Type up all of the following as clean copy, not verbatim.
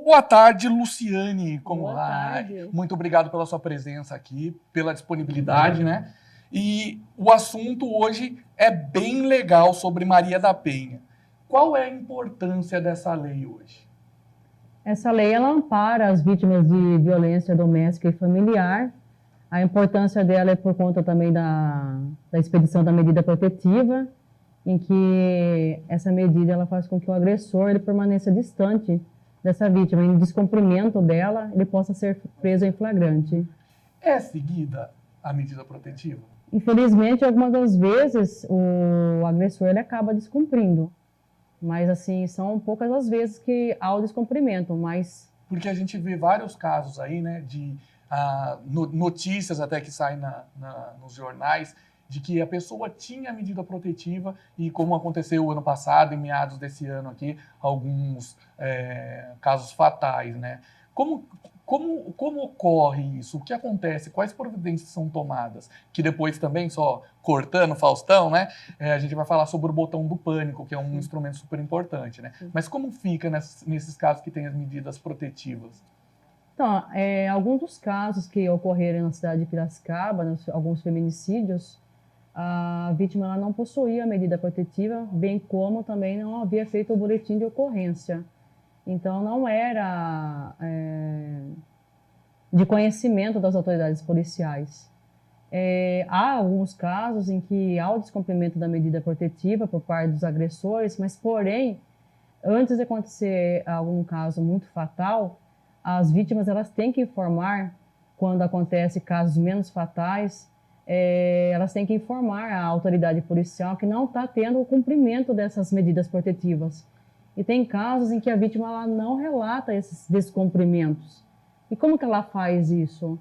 Boa tarde, Luciane. Como Boa vai? tarde. Muito obrigado pela sua presença aqui, pela disponibilidade, né? E o assunto hoje é bem legal sobre Maria da Penha. Qual é a importância dessa lei hoje? Essa lei ela ampara as vítimas de violência doméstica e familiar. A importância dela é por conta também da expedição da medida protetiva, em que essa medida ela faz com que o agressor ele permaneça distante dessa vítima. Em descumprimento dela, ele possa ser preso em flagrante. É seguida a medida protetiva? Infelizmente, algumas das vezes, o agressor ele acaba descumprindo. Mas, assim, são poucas as vezes que há o descumprimento, mas... Porque a gente vê vários casos aí, né, de notícias até que saem nos jornais, de que a pessoa tinha a medida protetiva e, como aconteceu o ano passado, em meados desse ano aqui, alguns casos fatais, né? Como ocorre isso? O que acontece? Quais providências são tomadas? Que depois também, só cortando Faustão, né? A gente vai falar sobre o botão do pânico, que é um instrumento super importante, né? Mas como fica nesses casos que tem as medidas protetivas? Então, alguns dos casos que ocorreram na cidade de Piracicaba, né, alguns feminicídios, a vítima ela não possuía a medida protetiva, bem como também não havia feito o boletim de ocorrência. Então, não era de conhecimento das autoridades policiais. Há alguns casos em que há o descumprimento da medida protetiva por parte dos agressores, mas, porém, antes de acontecer algum caso muito fatal, as vítimas elas têm que informar, quando acontece casos menos fatais, elas têm que informar a autoridade policial que não está tendo o cumprimento dessas medidas protetivas. E tem casos em que a vítima ela não relata esses descumprimentos. E como que ela faz isso?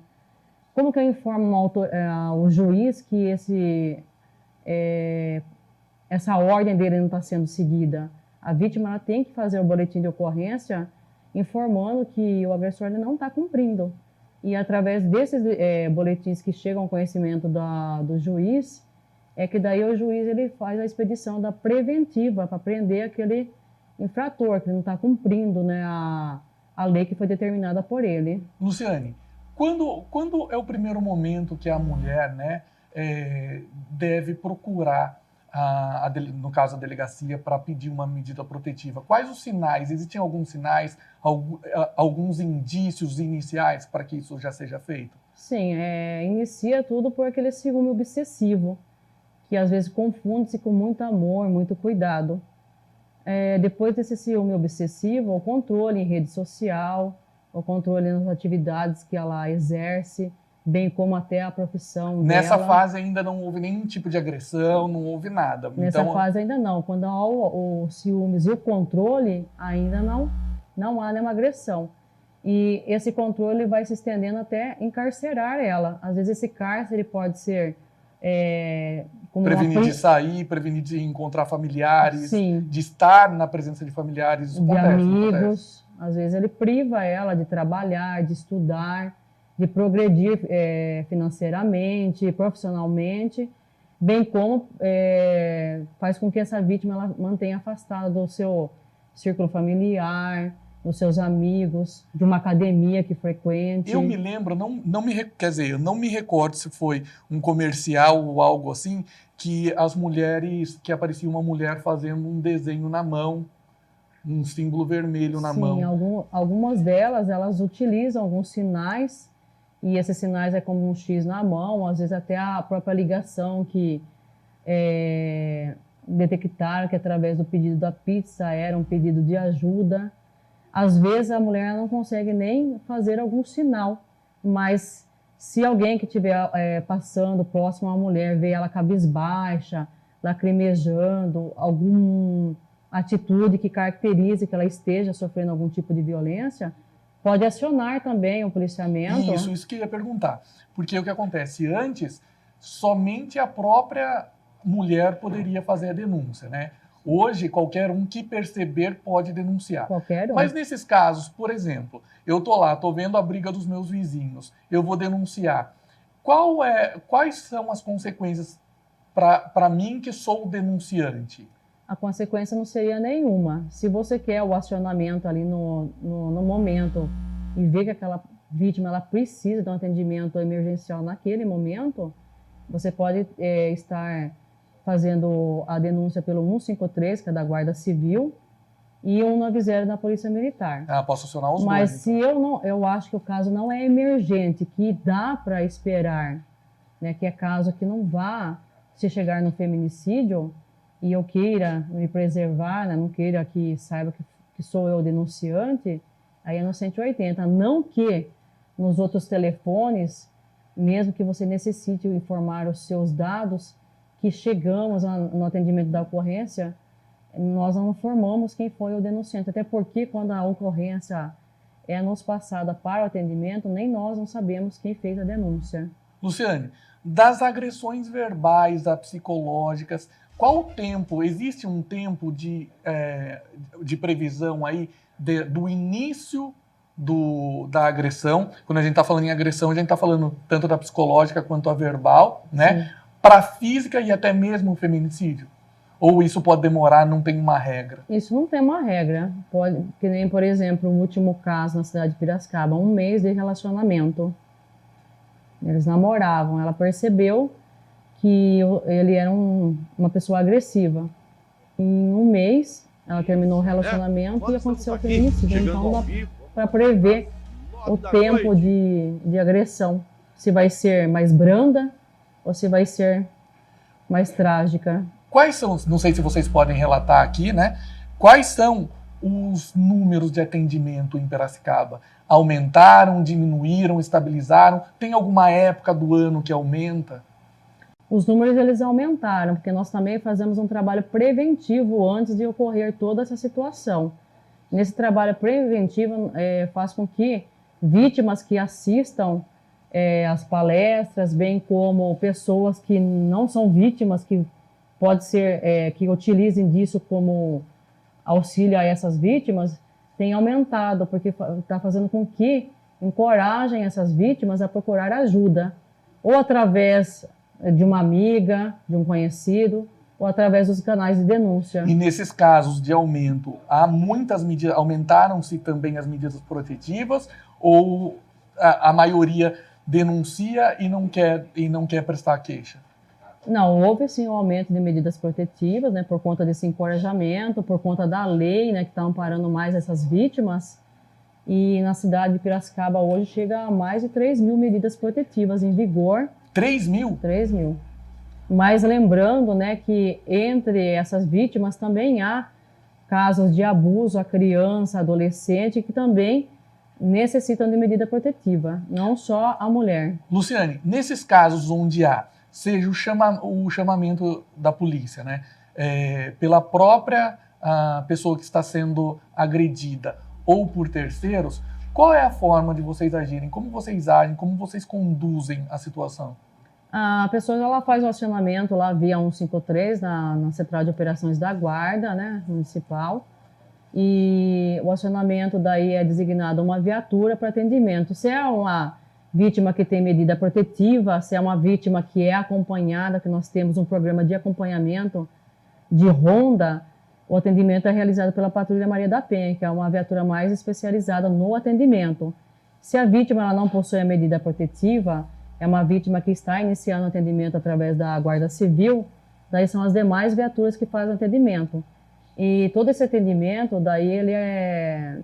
Como que eu informo o juiz que essa ordem dele não está sendo seguida? A vítima ela tem que fazer o boletim de ocorrência informando que o agressor não está cumprindo. E através desses boletins que chegam ao conhecimento do juiz, é que daí o juiz ele faz a expedição da preventiva para prender aquele infrator que não está cumprindo, né, a lei que foi determinada por ele. Luciane, quando é o primeiro momento que a mulher, né, deve procurar, no caso a delegacia, para pedir uma medida protetiva? Quais os sinais? Existem alguns sinais, alguns indícios iniciais para que isso já seja feito? Sim, inicia tudo por aquele ciúme obsessivo, que às vezes confunde-se com muito amor, muito cuidado. Depois desse ciúme obsessivo, o controle em rede social, o controle nas atividades que ela exerce, bem como até a profissão Nessa dela. fase ainda não houve nenhum tipo de agressão, não houve nada. Nessa fase ainda não. Quando há o ciúmes e o controle, ainda não há nenhuma agressão. E esse controle vai se estendendo até encarcerar ela. Às vezes esse cárcere pode ser... prevenir de sair, prevenir de encontrar familiares, sim, de estar na presença de familiares, de amigos. Às vezes ele priva ela de trabalhar, de estudar, de progredir financeiramente, profissionalmente, bem como faz com que essa vítima ela mantenha afastada do seu círculo familiar, dos seus amigos, de uma academia que frequente. Eu me lembro, eu não me recordo se foi um comercial ou algo assim, que que aparecia uma mulher fazendo um desenho na mão, um símbolo vermelho na mão. Sim, algumas delas, elas utilizam alguns sinais, e esses sinais é como um X na mão, às vezes até a própria ligação que detectaram que através do pedido da pizza era um pedido de ajuda. Às vezes a mulher não consegue nem fazer algum sinal, mas se alguém que estiver passando próximo à mulher vê ela cabisbaixa, lacrimejando, alguma atitude que caracterize que ela esteja sofrendo algum tipo de violência, pode acionar também o policiamento. Isso que eu ia perguntar. Porque o que acontece? Antes, somente a própria mulher poderia fazer a denúncia, né? Hoje, qualquer um que perceber pode denunciar. Qualquer um. Mas nesses casos, por exemplo, eu tô lá, tô vendo a briga dos meus vizinhos, eu vou denunciar. Quais são as consequências para mim que sou o denunciante? a consequência não seria nenhuma. Se você quer o acionamento ali no momento e vê que aquela vítima ela precisa de um atendimento emergencial naquele momento, você pode estar fazendo a denúncia pelo 153, que é da Guarda Civil, e 190 da Polícia Militar. Ah, posso acionar os Mas dois. se eu acho que o caso não é emergente, que dá para esperar, né, que é caso que não vá se chegar no feminicídio, e eu queira me preservar, né, não queira que saiba que sou eu denunciante, aí é no 180. Não que nos outros telefones, mesmo que você necessite informar os seus dados, que chegamos no atendimento da ocorrência, nós não informamos quem foi o denunciante. Até porque quando a ocorrência é nos passada para o atendimento, nem nós não sabemos quem fez a denúncia. Luciane, das agressões verbais, das psicológicas, qual o tempo? Existe um tempo de previsão aí do início da agressão? Quando a gente está falando em agressão, a gente está falando tanto da psicológica quanto a verbal, né? Para a física e até mesmo o feminicídio? Ou isso pode demorar, não tem uma regra? Isso não tem uma regra. Pode, que nem, por exemplo, o último caso na cidade de Piracicaba, 1 mês de relacionamento. Eles namoravam, ela percebeu que ele era uma pessoa agressiva. Em 1 mês, ela terminou o relacionamento e aconteceu o feminicídio. Então, dá para prever o tempo de agressão. Se vai ser mais branda ou se vai ser mais trágica. Quais são, não sei se vocês podem relatar aqui, né? Quais são os números de atendimento em Piracicaba? Aumentaram, diminuíram, estabilizaram? Tem alguma época do ano que aumenta? Os números eles aumentaram, porque nós também fazemos um trabalho preventivo antes de ocorrer toda essa situação. Nesse trabalho preventivo faz com que vítimas que assistam as palestras, bem como pessoas que não são vítimas, que pode ser que utilizem disso como auxílio a essas vítimas, tem aumentado, porque está fazendo com que encorajem essas vítimas a procurar ajuda, ou através de uma amiga, de um conhecido, ou através dos canais de denúncia. E nesses casos de aumento, há muitas medidas, aumentaram-se também as medidas protetivas, ou a maioria denuncia e não quer prestar queixa? Não, houve sim um aumento de medidas protetivas, né, por conta desse encorajamento, por conta da lei, né, que está amparando mais essas vítimas. E na cidade de Piracicaba hoje chega a mais de 3.000 medidas protetivas em vigor. 3.000? 3.000. Mas lembrando, né, que entre essas vítimas também há casos de abuso a criança, adolescente, que também necessitam de medida protetiva, não só a mulher. Luciane, nesses casos onde há, seja o chamamento da polícia, né, pela própria pessoa que está sendo agredida ou por terceiros, qual é a forma de vocês agirem? Como vocês agem? Como vocês conduzem a situação? A pessoa ela faz o acionamento lá via 153 na Central de Operações da Guarda, né, Municipal, e o acionamento daí é designado uma viatura para atendimento. Se é uma vítima que tem medida protetiva, se é uma vítima que é acompanhada, que nós temos um programa de acompanhamento de ronda, o atendimento é realizado pela Patrulha Maria da Penha, que é uma viatura mais especializada no atendimento. Se a vítima ela não possui a medida protetiva, é uma vítima que está iniciando o atendimento através da Guarda Civil, daí são as demais viaturas que fazem o atendimento. E todo esse atendimento, daí ele é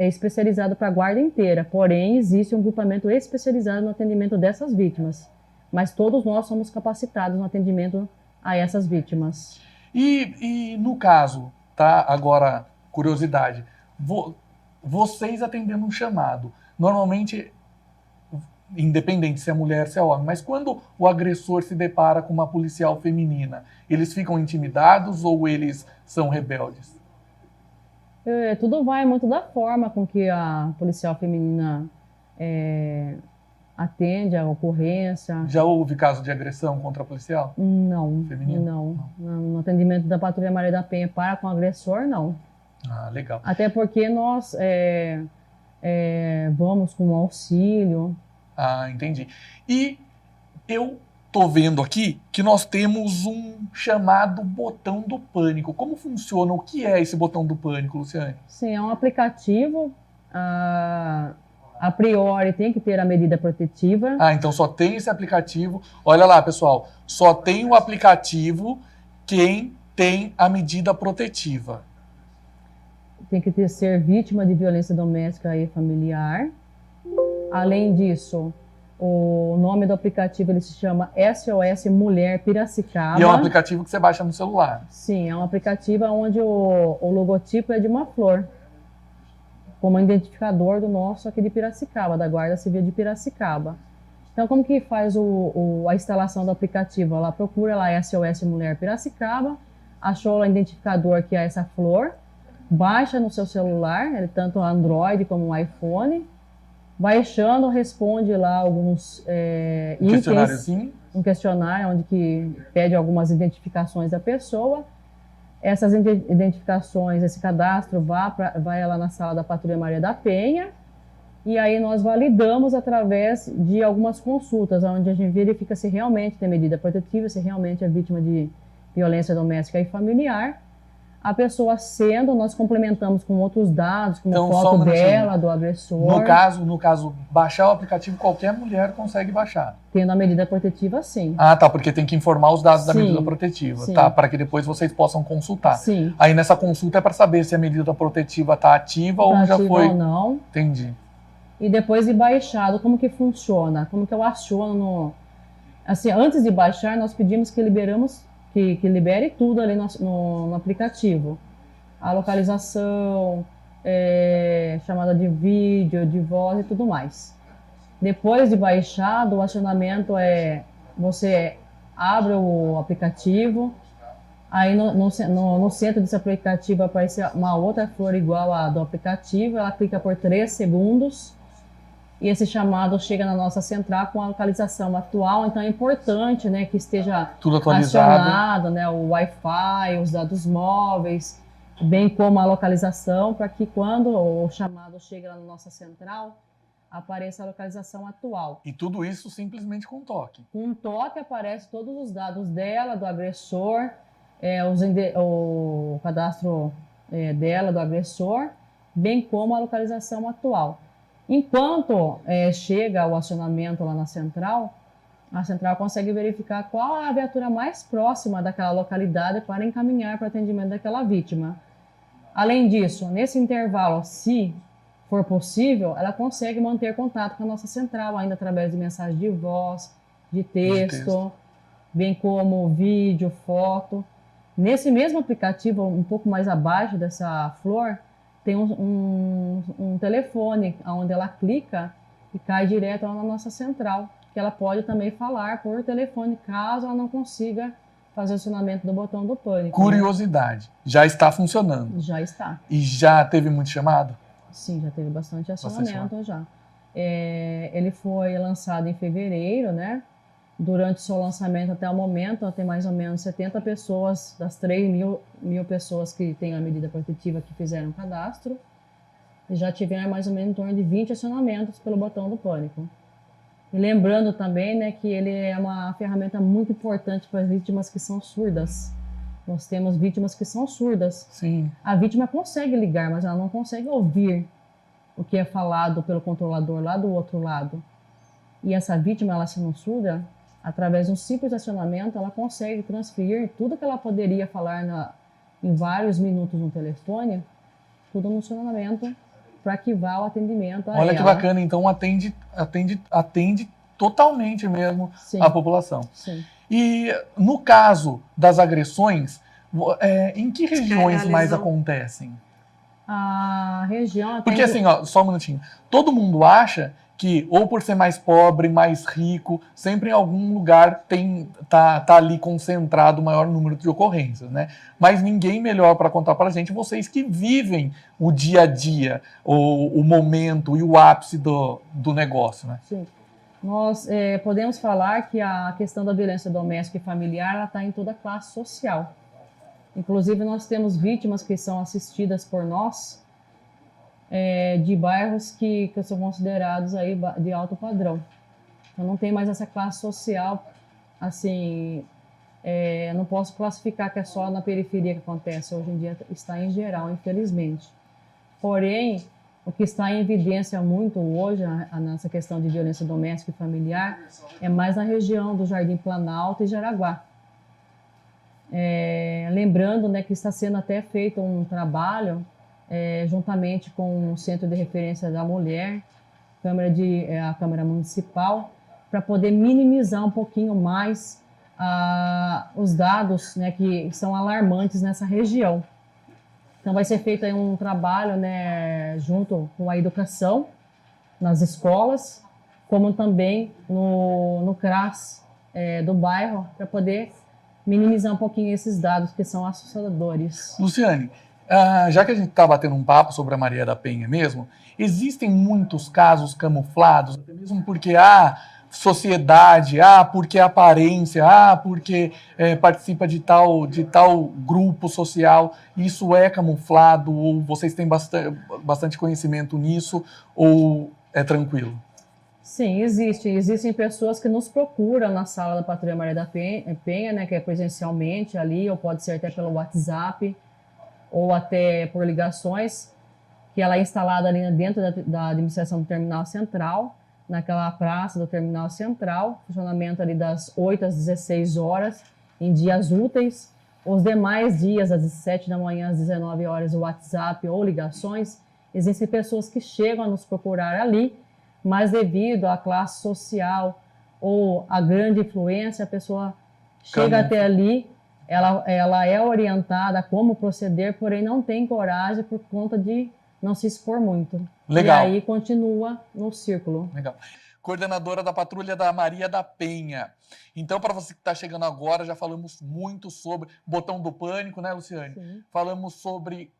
especializado para a guarda inteira, porém existe um grupamento especializado no atendimento dessas vítimas. Mas todos nós somos capacitados no atendimento a essas vítimas. E no caso, tá? Agora, curiosidade, vocês atendendo um chamado, normalmente, independente se é mulher, se é homem, mas quando o agressor se depara com uma policial feminina, eles ficam intimidados ou eles são rebeldes? Tudo vai muito da forma com que a policial feminina atende a ocorrência. Já houve caso de agressão contra a policial? Não, feminina? Não. No atendimento da Patrulha Maria da Penha para com o agressor, não. Ah, legal. Até porque nós vamos com auxílio. Ah, entendi. E eu tô vendo aqui que nós temos um chamado botão do pânico. Como funciona? O que é esse botão do pânico, Luciane? Sim, é um aplicativo, a priori tem que ter a medida protetiva. Ah, então só tem esse aplicativo. Olha lá, pessoal, só tem o aplicativo quem tem a medida protetiva. Tem que ser vítima de violência doméstica e familiar. Além disso, o nome do aplicativo ele se chama SOS Mulher Piracicaba. E é um aplicativo que você baixa no celular. Sim, é um aplicativo onde o logotipo é de uma flor, como identificador do nosso aqui de Piracicaba, da Guarda Civil de Piracicaba. Então, como que faz a instalação do aplicativo? Ela procura lá SOS Mulher Piracicaba, achou lá o identificador que é essa flor, baixa no seu celular, tanto Android como iPhone, baixando, responde lá alguns itens, um questionário onde que pede algumas identificações da pessoa. Essas identificações, esse cadastro vai lá na sala da Patrulha Maria da Penha, e aí nós validamos através de algumas consultas, onde a gente verifica se realmente tem medida protetiva, se realmente é vítima de violência doméstica e familiar. A pessoa sendo, nós complementamos com outros dados, como então, foto dela, do agressor. No caso, baixar o aplicativo, qualquer mulher consegue baixar. Tendo a medida protetiva, sim. Ah, tá, porque tem que informar os dados da medida protetiva, sim. Tá? Para que depois vocês possam consultar. Sim. Aí nessa consulta é para saber se a medida protetiva está ativa ou já foi. Ou não. Entendi. E depois de baixado, como que funciona? Como que eu aciono? Assim, antes de baixar, nós pedimos que libere tudo ali no aplicativo. A localização, chamada de vídeo, de voz e tudo mais. Depois de baixado, o acionamento você abre o aplicativo, aí no centro desse aplicativo aparece uma outra flor igual à do aplicativo, ela clica por 3 segundos, e esse chamado chega na nossa central com a localização atual. Então é importante, né, que esteja tudo atualizado, acionado, né, o Wi-Fi, os dados móveis, bem como a localização, para que quando o chamado chega lá na nossa central, apareça a localização atual. E tudo isso simplesmente com um toque. Com um toque aparece todos os dados dela, do agressor, o cadastro dela, do agressor, bem como a localização atual. Enquanto chega o acionamento lá na central, a central consegue verificar qual é a viatura mais próxima daquela localidade para encaminhar para o atendimento daquela vítima. Além disso, nesse intervalo, se for possível, ela consegue manter contato com a nossa central, ainda através de mensagem de voz, de texto, bem como vídeo, foto. Nesse mesmo aplicativo, um pouco mais abaixo dessa flor, tem um telefone onde ela clica e cai direto lá na nossa central, que ela pode também falar por telefone, caso ela não consiga fazer o acionamento do botão do pânico. Curiosidade, já está funcionando? Já está. E já teve muito chamado? Sim, já teve bastante acionamento já. Ele foi lançado em fevereiro, né? Durante o seu lançamento até o momento, tem mais ou menos 70 pessoas, das 3 mil pessoas que têm a medida protetiva que fizeram cadastro, e já tiveram mais ou menos em torno de 20 acionamentos pelo botão do pânico. E lembrando também, né, que ele é uma ferramenta muito importante para as vítimas que são surdas. Nós temos vítimas que são surdas. Sim. A vítima consegue ligar, mas ela não consegue ouvir o que é falado pelo controlador lá do outro lado. E essa vítima, ela sendo surda, através de um simples acionamento, ela consegue transferir tudo que ela poderia falar em vários minutos no telefone, tudo no acionamento, para que vá o atendimento a ela. Olha que bacana, então atende totalmente mesmo a população. Sim. E no caso das agressões, em que regiões mais acontecem? A região... Porque assim, só um minutinho, todo mundo acha que, ou por ser mais pobre, mais rico, sempre em algum lugar tá ali concentrado o maior número de ocorrências, né? Mas ninguém melhor para contar para a gente, vocês que vivem o dia a dia, o momento e o ápice do negócio, né? Sim. Nós podemos falar que a questão da violência doméstica e familiar está em toda a classe social. Inclusive, nós temos vítimas que são assistidas por nós, de bairros que são considerados aí de alto padrão. Então não tem mais essa classe social assim, não posso classificar que é só na periferia que acontece, hoje em dia está em geral, infelizmente. Porém, o que está em evidência muito hoje, nessa questão de violência doméstica e familiar, é mais na região do Jardim Planalto e Jaraguá. Lembrando, né, que está sendo até feito um trabalho juntamente com o Centro de Referência da Mulher, a Câmara Municipal, para poder minimizar um pouquinho mais os dados, né, que são alarmantes nessa região. Então vai ser feito aí um trabalho, né, junto com a educação nas escolas, como também no CRAS do bairro, para poder minimizar um pouquinho esses dados que são assustadores. Luciane, já que a gente está batendo um papo sobre a Maria da Penha mesmo, existem muitos casos camuflados, até mesmo porque sociedade, porque aparência, porque participa de tal grupo social, isso é camuflado, ou vocês têm bastante conhecimento nisso, ou é tranquilo? Sim, existem pessoas que nos procuram na sala da Patrulha Maria da Penha, né, que é presencialmente ali, ou pode ser até pelo WhatsApp, ou até por ligações, que ela é instalada ali dentro da administração do Terminal Central, naquela praça do Terminal Central, funcionamento ali das 8 às 16 horas, em dias úteis. Os demais dias, às 17 da manhã, às 19 horas, o WhatsApp ou ligações, existem pessoas que chegam a nos procurar ali, mas devido à classe social ou à grande influência, a pessoa chega até ali, ela é orientada a como proceder, porém não tem coragem por conta de não se expor muito. Legal. E aí continua no círculo. Legal. Coordenadora da Patrulha da Maria da Penha. Então, para você que está chegando agora, já falamos muito sobre botão do pânico, né, Luciane? Sim. Falamos sobre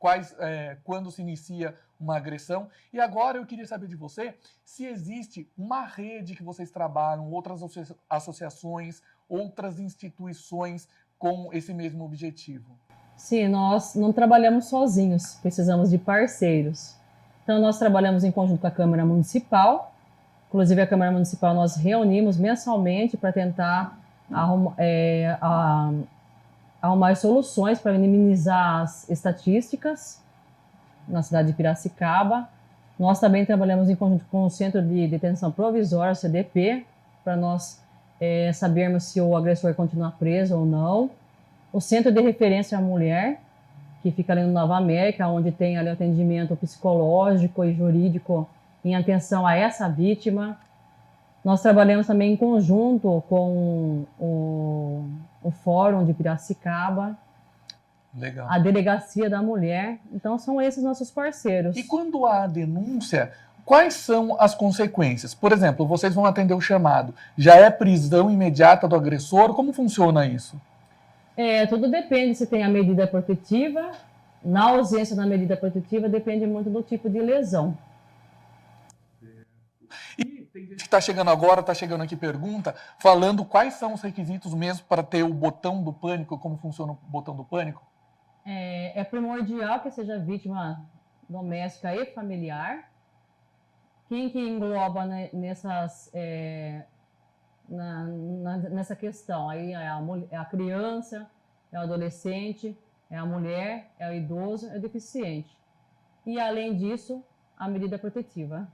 quando se inicia uma agressão. E agora eu queria saber de você se existe uma rede que vocês trabalham, outras associações, outras instituições com esse mesmo objetivo. Sim, nós não trabalhamos sozinhos, precisamos de parceiros. Então, nós trabalhamos em conjunto com a Câmara Municipal. Inclusive, a Câmara Municipal nós reunimos mensalmente para tentar arrumar soluções para minimizar as estatísticas na cidade de Piracicaba. Nós também trabalhamos em conjunto com o Centro de Detenção Provisória, CDP, para nós sabermos se o agressor continua preso ou não. O Centro de Referência à Mulher, que fica ali no Nova América, onde tem ali atendimento psicológico e jurídico em atenção a essa vítima. Nós trabalhamos também em conjunto com o Fórum de Piracicaba, Legal. A Delegacia da Mulher. Então, são esses nossos parceiros. E quando há denúncia, quais são as consequências? Por exemplo, vocês vão atender o chamado. Já é prisão imediata do agressor? Como funciona isso? Tudo depende se tem a medida protetiva. Na ausência da medida protetiva, depende muito do tipo de lesão. E tem gente que está chegando agora, está chegando aqui pergunta, falando quais são os requisitos mesmo para ter o botão do pânico, como funciona o botão do pânico? É primordial que seja vítima doméstica e familiar. Quem que engloba nessa questão? Aí é a criança, é o adolescente, é a mulher, é o idoso, é o deficiente. E, além disso, a medida protetiva.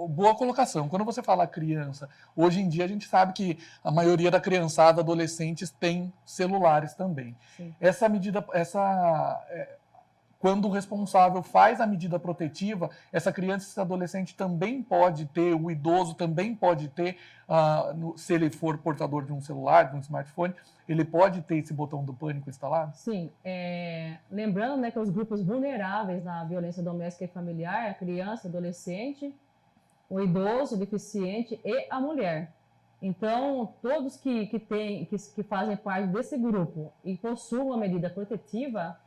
Boa colocação. Quando você fala criança, hoje em dia a gente sabe que a maioria da criançada, adolescentes, tem celulares também. Sim. Essa medida, quando o responsável faz a medida protetiva, essa criança, esse adolescente também pode ter, o idoso também pode ter, se ele for portador de um celular, de um smartphone, ele pode ter esse botão do pânico instalado? Sim. Lembrando, né, que os grupos vulneráveis na violência doméstica e familiar é a criança, o adolescente, o idoso, o deficiente e a mulher. Então, todos que fazem parte desse grupo e possuem a medida protetiva,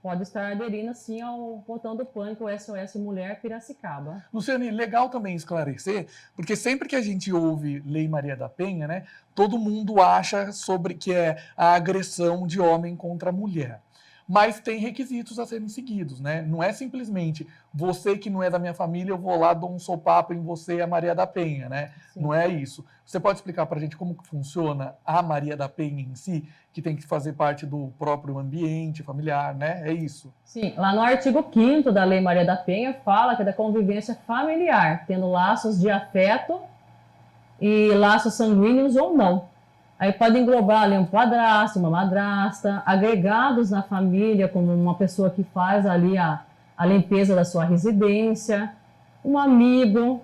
pode estar aderindo, sim, ao botão do pânico SOS Mulher Piracicaba. Luciane, legal também esclarecer, porque sempre que a gente ouve Lei Maria da Penha, né, todo mundo acha que é a agressão de homem contra mulher. mas tem requisitos a serem seguidos, né? Não é simplesmente você que não é da minha família, eu vou lá, dou um sopapo em você e a Maria da Penha, né? Sim. Não é isso. Você pode explicar para a gente como que funciona a Maria da Penha em si, que tem que fazer parte do próprio ambiente familiar, né? É isso. Sim, lá no artigo 5º da Lei Maria da Penha fala que é da convivência familiar, tendo laços de afeto e laços sanguíneos ou não. Aí pode englobar ali um padrasto, uma madrasta, agregados na família, como uma pessoa que faz ali a limpeza da sua residência, um amigo.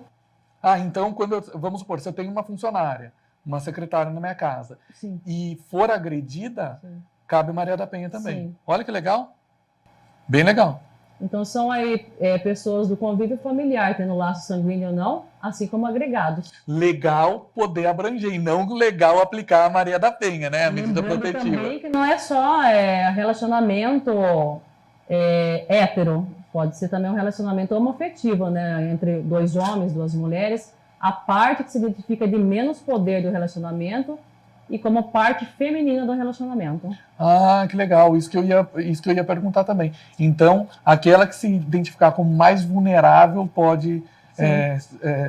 Então, vamos supor, se eu tenho uma funcionária, uma secretária na minha casa, Sim. e for agredida, Sim. cabe Maria da Penha também. Sim. Olha que legal. Bem legal. Então, são aí pessoas do convívio familiar, tendo laço sanguíneo ou não, assim como agregados. Legal poder abranger, e não legal aplicar a Maria da Penha, né? A medida protetiva. Também que não é só relacionamento hétero, pode ser também um relacionamento homoafetivo, né? Entre dois homens, duas mulheres. A parte que se identifica de menos poder do relacionamento e como parte feminina do relacionamento. Que legal. Isso que eu ia perguntar também. Então, aquela que se identificar como mais vulnerável pode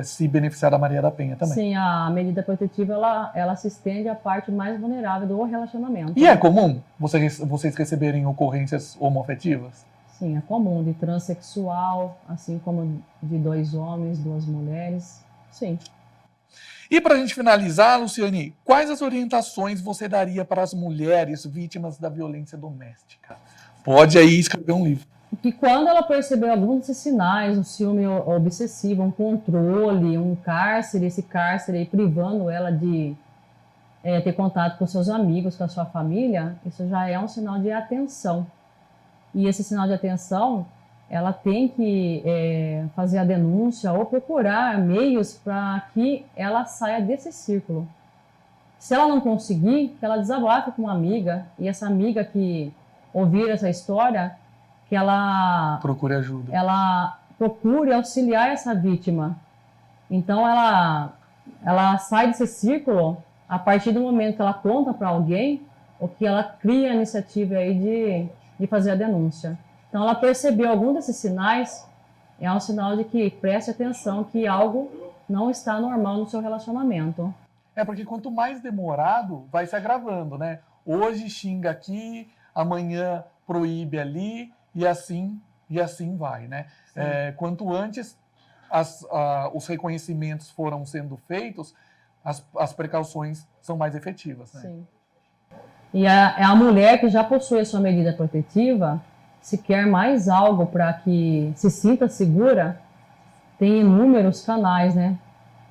se beneficiar da Maria da Penha também. Sim, a medida protetiva ela se estende à parte mais vulnerável do relacionamento. E é comum vocês receberem ocorrências homoafetivas? Sim, é comum, de transexual, assim como de dois homens, duas mulheres. Sim. E para a gente finalizar, Luciane, quais as orientações você daria para as mulheres vítimas da violência doméstica? Pode aí escrever um livro. Que quando ela perceber alguns desses sinais, um ciúme obsessivo, um controle, um cárcere, esse cárcere aí privando ela de ter contato com seus amigos, com a sua família, isso já é um sinal de atenção. E esse sinal de atenção, ela tem que fazer a denúncia ou procurar meios para que ela saia desse círculo. Se ela não conseguir, que ela desabafe com uma amiga, e essa amiga que ouvir essa história, que ela procure ajuda. Ela procure auxiliar essa vítima. Então ela sai desse círculo a partir do momento que ela conta para alguém ou que ela cria a iniciativa aí de fazer a denúncia. Então ela percebeu algum desses sinais, é um sinal de que preste atenção que algo não está normal no seu relacionamento. Porque quanto mais demorado, vai se agravando, né? Hoje xinga aqui, amanhã proíbe ali, e assim vai, né? Quanto antes os reconhecimentos foram sendo feitos, as precauções são mais efetivas, né? Sim. E a mulher que já possui a sua medida protetiva, se quer mais algo para que se sinta segura, tem inúmeros canais, né?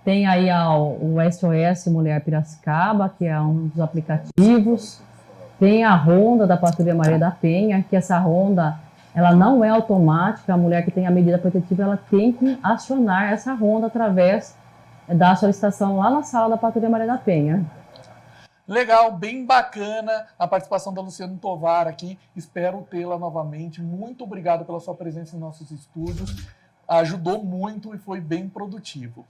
Tem aí o SOS Mulher Piracicaba, que é um dos aplicativos. Tem a ronda da Patrulha Maria da Penha, que essa ronda ela não é automática. A mulher que tem a medida protetiva ela tem que acionar essa ronda através da solicitação lá na sala da Patrulha Maria da Penha. Legal, bem bacana a participação da Luciane Tovar aqui. Espero tê-la novamente. Muito obrigado pela sua presença em nossos estúdios. Ajudou muito e foi bem produtivo.